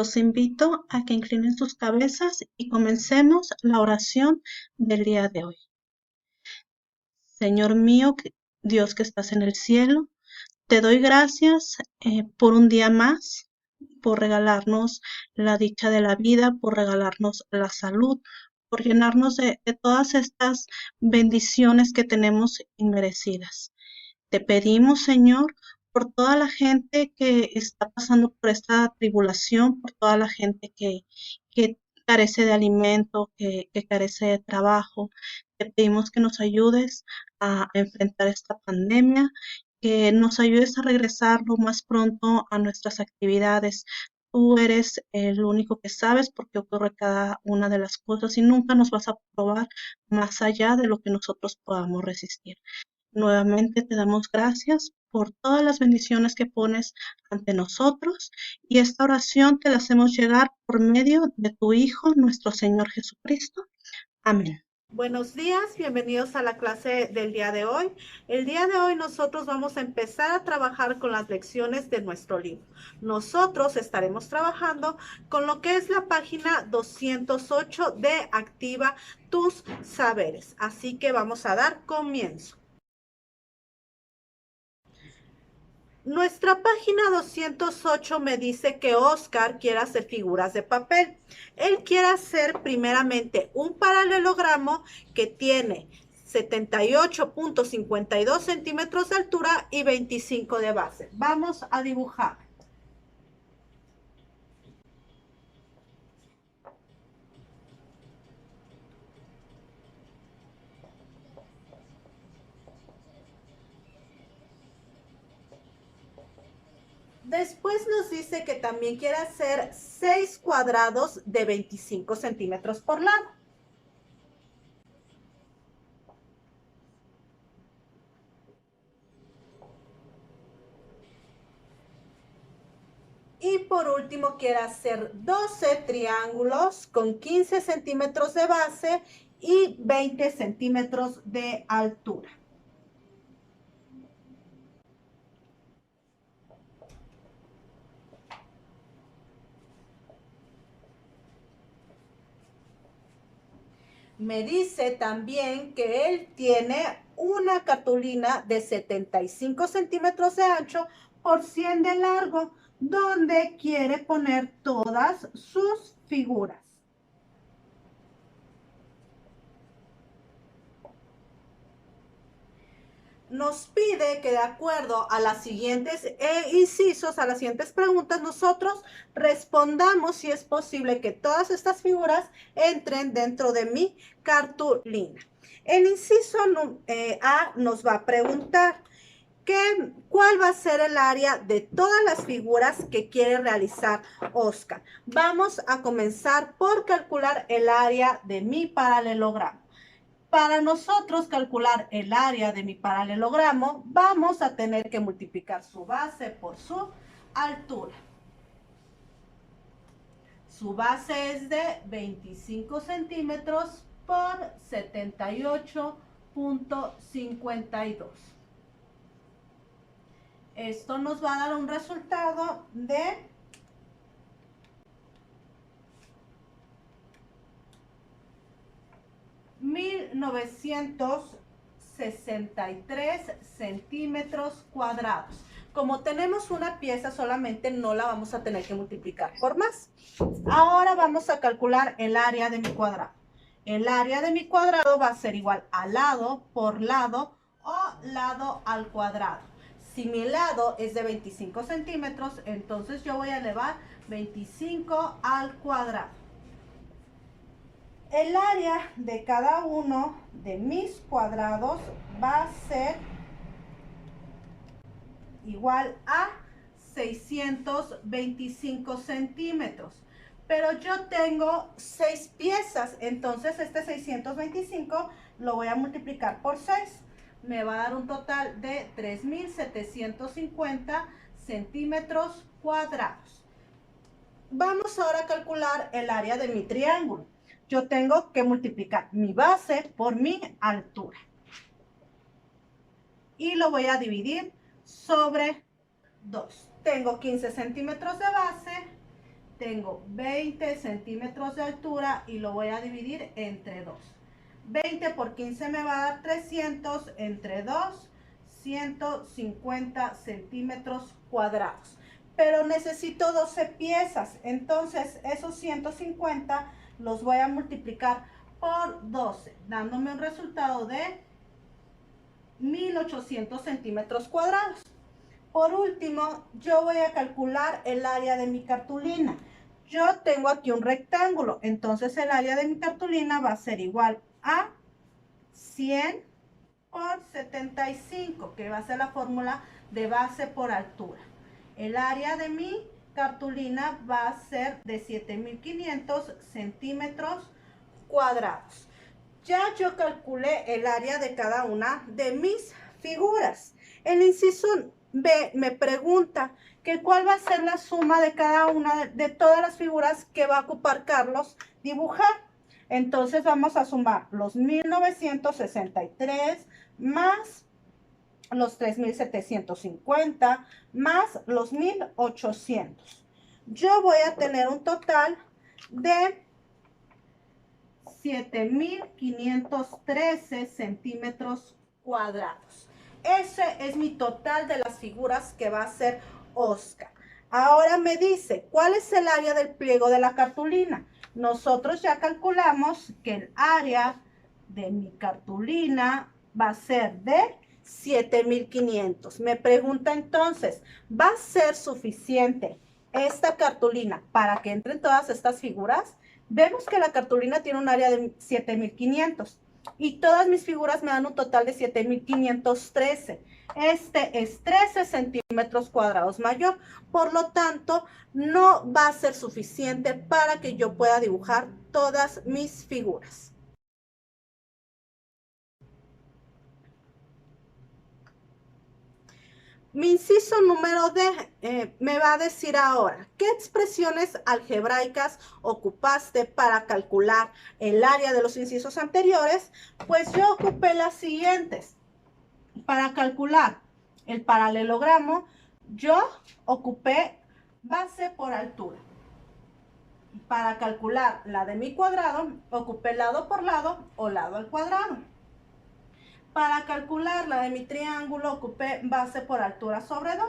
Los invito a que inclinen sus cabezas y comencemos la oración del día de hoy. Señor mío, Dios que estás en el cielo, te doy gracias por un día más, por regalarnos la dicha de la vida, por regalarnos la salud, por llenarnos de todas estas bendiciones que tenemos inmerecidas. Te pedimos, Señor, por toda la gente que está pasando por esta tribulación, por toda la gente que carece de alimento, que carece de trabajo. Te pedimos que nos ayudes a enfrentar esta pandemia, que nos ayudes a regresar lo más pronto a nuestras actividades. Tú eres el único que sabes por qué ocurre cada una de las cosas y nunca nos vas a probar más allá de lo que nosotros podamos resistir. Nuevamente te damos gracias por todas las bendiciones que pones ante nosotros y esta oración te la hacemos llegar por medio de tu Hijo, nuestro Señor Jesucristo. Amén. Buenos días, bienvenidos a la clase del día de hoy. El día de hoy nosotros vamos a empezar a trabajar con las lecciones de nuestro libro. Nosotros estaremos trabajando con lo que es la página 208 de Activa tus saberes. Así que vamos a dar comienzo. Nuestra página 208 me dice que Oscar quiere hacer figuras de papel. Él quiere hacer primeramente un paralelogramo que tiene 78.52 centímetros de altura y 25 de base. Vamos a dibujar. Después nos dice que también quiere hacer 6 cuadrados de 25 centímetros por lado. Y por último quiere hacer 12 triángulos con 15 centímetros de base y 20 centímetros de altura. Me dice también que él tiene una cartulina de 75 centímetros de ancho por 100 de largo, donde quiere poner todas sus figuras. Nos pide que de acuerdo a las siguientes incisos, a las siguientes preguntas, nosotros respondamos si es posible que todas estas figuras entren dentro de mi cartulina. El inciso A nos va a preguntar ¿cuál va a ser el área de todas las figuras que quiere realizar Oscar? Vamos a comenzar por calcular el área de mi paralelogramo. Para nosotros calcular el área de mi paralelogramo, vamos a tener que multiplicar su base por su altura. Su base es de 25 centímetros por 78.52. Esto nos va a dar un resultado de 1963 centímetros cuadrados. Como tenemos una pieza solamente, no la vamos a tener que multiplicar por más. Ahora vamos a calcular el área de mi cuadrado. El área de mi cuadrado va a ser igual a lado por lado o lado al cuadrado. Si mi lado es de 25 centímetros, entonces yo voy a elevar 25 al cuadrado. El área de cada uno de mis cuadrados va a ser igual a 625 centímetros. Pero yo tengo 6 piezas, entonces este 625 lo voy a multiplicar por 6. Me va a dar un total de 3.750 centímetros cuadrados. Vamos ahora a calcular el área de mi triángulo. Yo tengo que multiplicar mi base por mi altura. Y lo voy a dividir sobre 2. Tengo 15 centímetros de base, tengo 20 centímetros de altura y lo voy a dividir entre 2. 20 por 15 me va a dar 300 entre 2, 150 centímetros cuadrados. Pero necesito 12 piezas, entonces esos 150 los voy a multiplicar por 12, dándome un resultado de 1800 centímetros cuadrados. Por último, yo voy a calcular el área de mi cartulina. Yo tengo aquí un rectángulo, entonces el área de mi cartulina va a ser igual a 100 por 75, que va a ser la fórmula de base por altura. El área de mi cartulina va a ser de 7500 centímetros cuadrados. Ya yo calculé el área de cada una de mis figuras. El inciso B me pregunta que cuál va a ser la suma de cada una de todas las figuras que va a ocupar Carlos dibujar. Entonces vamos a sumar los 1963 más los 3750 más los 1800. Yo voy a tener un total de 7513 centímetros cuadrados. Ese es mi total de las figuras que va a hacer Oscar. Ahora me dice, ¿cuál es el área del pliego de la cartulina? Nosotros ya calculamos que el área de mi cartulina va a ser de 7500. Me pregunta entonces, ¿va a ser suficiente esta cartulina para que entren todas estas figuras? Vemos que la cartulina tiene un área de 7500 y todas mis figuras me dan un total de 7513. Este es 13 centímetros cuadrados mayor, por lo tanto, no va a ser suficiente para que yo pueda dibujar todas mis figuras. Mi inciso número D me va a decir ahora, ¿qué expresiones algebraicas ocupaste para calcular el área de los incisos anteriores? Pues yo ocupé las siguientes. Para calcular el paralelogramo, yo ocupé base por altura. Para calcular la de mi cuadrado, ocupé lado por lado o lado al cuadrado. Para calcular la de mi triángulo, ocupé base por altura sobre 2.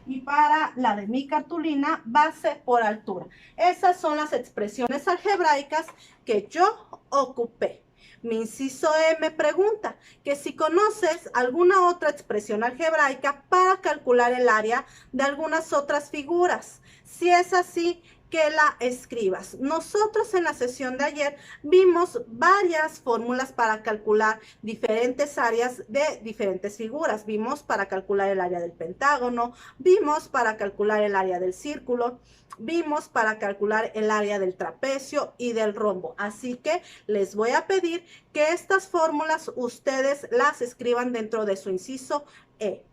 Y para la de mi cartulina, base por altura. Esas son las expresiones algebraicas que yo ocupé. Mi inciso E me pregunta que si conoces alguna otra expresión algebraica para calcular el área de algunas otras figuras. Si es así, que la escribas. Nosotros en la sesión de ayer vimos varias fórmulas para calcular diferentes áreas de diferentes figuras. Vimos para calcular el área del pentágono, vimos para calcular el área del círculo, vimos para calcular el área del trapecio y del rombo. Así que les voy a pedir que estas fórmulas ustedes las escriban dentro de su inciso E.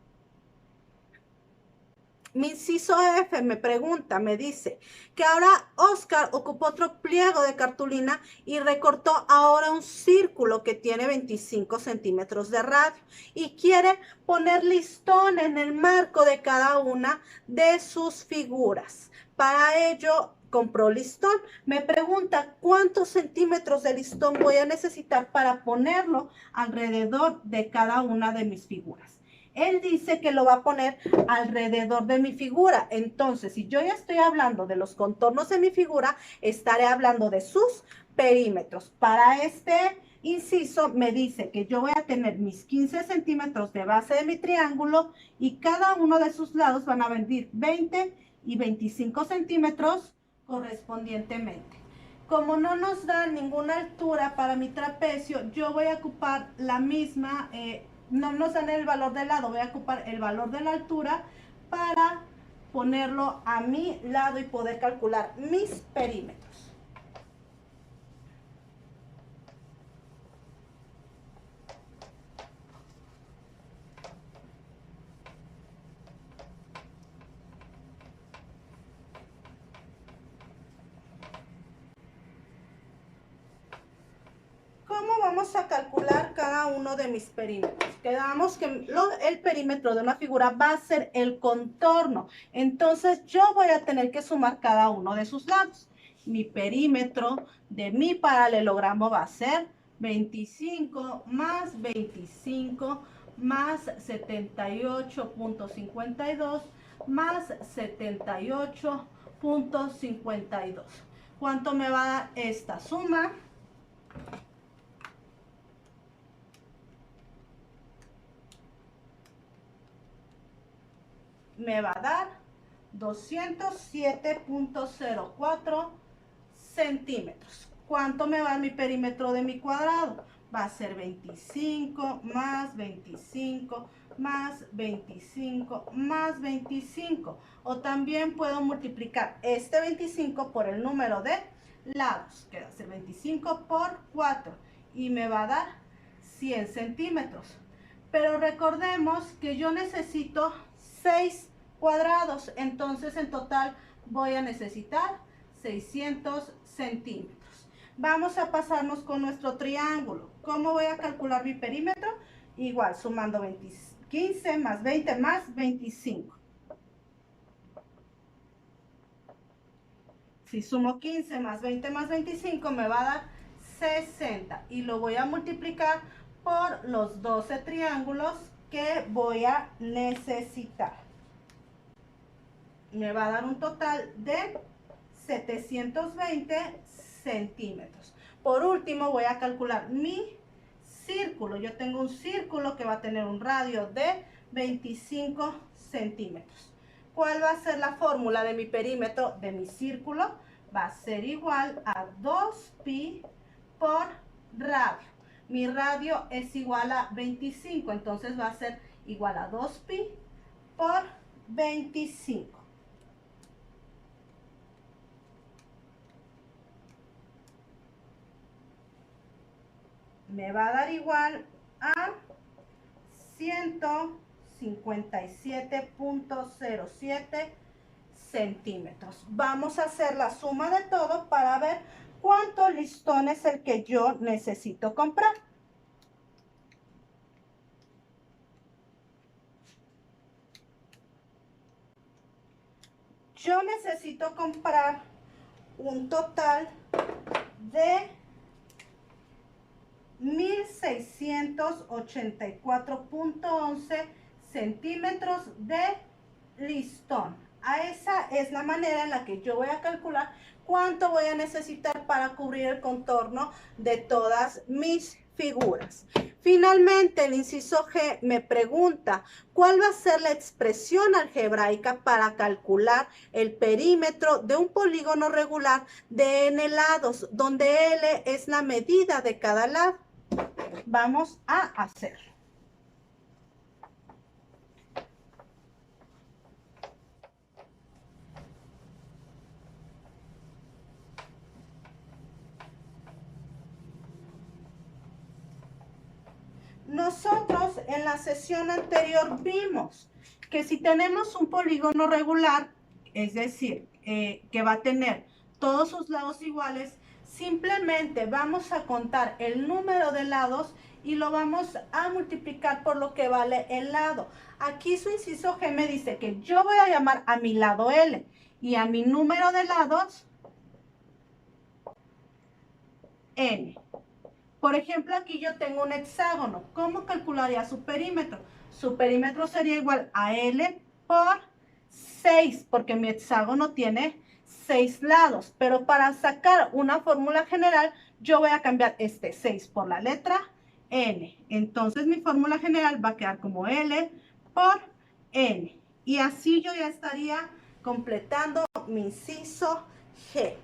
Mi inciso F me pregunta, me dice que ahora Oscar ocupó otro pliego de cartulina y recortó ahora un círculo que tiene 25 centímetros de radio y quiere poner listón en el marco de cada una de sus figuras. Para ello compró listón. Me pregunta cuántos centímetros de listón voy a necesitar para ponerlo alrededor de cada una de mis figuras. Él dice que lo va a poner alrededor de mi figura. Entonces, si yo ya estoy hablando de los contornos de mi figura, estaré hablando de sus perímetros. Para este inciso me dice que yo voy a tener mis 15 centímetros de base de mi triángulo y cada uno de sus lados van a venir 20 y 25 centímetros correspondientemente. Como no nos da ninguna altura para mi trapecio, yo voy a ocupar la misma no nos dan el valor del lado, voy a ocupar el valor de la altura para ponerlo a mi lado y poder calcular mis perímetros. vamos a calcular cada uno de mis perímetros. Quedamos que el perímetro de una figura va a ser el contorno. Entonces yo voy a tener que sumar cada uno de sus lados. Mi perímetro de mi paralelogramo va a ser 25 más 25 más 78.52 más 78.52. ¿Cuánto me va a dar esta suma? Me va a dar 207.04 centímetros. ¿Cuánto me va a dar mi perímetro de mi cuadrado? Va a ser 25 más 25 más 25 más 25. O también puedo multiplicar este 25 por el número de lados, que va a ser 25 por 4 y me va a dar 100 centímetros. Pero recordemos que yo necesito 6 cuadrados, entonces en total voy a necesitar 600 centímetros. Vamos a pasarnos con nuestro triángulo. ¿Cómo voy a calcular mi perímetro? Igual, sumando 15 más 20 más 25. Si sumo 15 más 20 más 25 me va a dar 60 y lo voy a multiplicar por los 12 triángulos que voy a necesitar. Me va a dar un total de 720 centímetros. Por último voy a calcular mi círculo. Yo tengo un círculo que va a tener un radio de 25 centímetros. ¿Cuál va a ser la fórmula de mi perímetro de mi círculo? Va a ser igual a 2pi por radio. Mi radio es igual a 25, entonces va a ser igual a 2pi por 25. Me va a dar igual a 157.07 centímetros. Vamos a hacer la suma de todo para ver cuánto listón es el que yo necesito comprar. Yo necesito comprar un total de 1684.11 centímetros de listón. Esa es la manera en la que yo voy a calcular cuánto voy a necesitar para cubrir el contorno de todas mis figuras. Finalmente, el inciso G me pregunta cuál va a ser la expresión algebraica para calcular el perímetro de un polígono regular de n lados, donde L es la medida de cada lado. Vamos a hacerlo. Nosotros en la sesión anterior vimos que si tenemos un polígono regular, es decir, que va a tener todos sus lados iguales, simplemente vamos a contar el número de lados y lo vamos a multiplicar por lo que vale el lado. Aquí su inciso G me dice que yo voy a llamar a mi lado L y a mi número de lados N. Por ejemplo, aquí yo tengo un hexágono. ¿Cómo calcularía su perímetro? Su perímetro sería igual a L por 6, porque mi hexágono tiene 6 lados. Pero para sacar una fórmula general, yo voy a cambiar este 6 por la letra N. Entonces, mi fórmula general va a quedar como L por N. Y así yo ya estaría completando mi inciso G.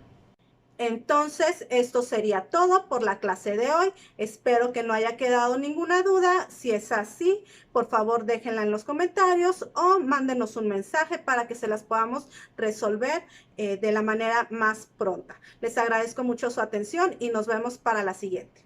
Entonces, esto sería todo por la clase de hoy. Espero que no haya quedado ninguna duda. Si es así, por favor déjenla en los comentarios o mándenos un mensaje para que se las podamos resolver de la manera más pronta. Les agradezco mucho su atención y nos vemos para la siguiente.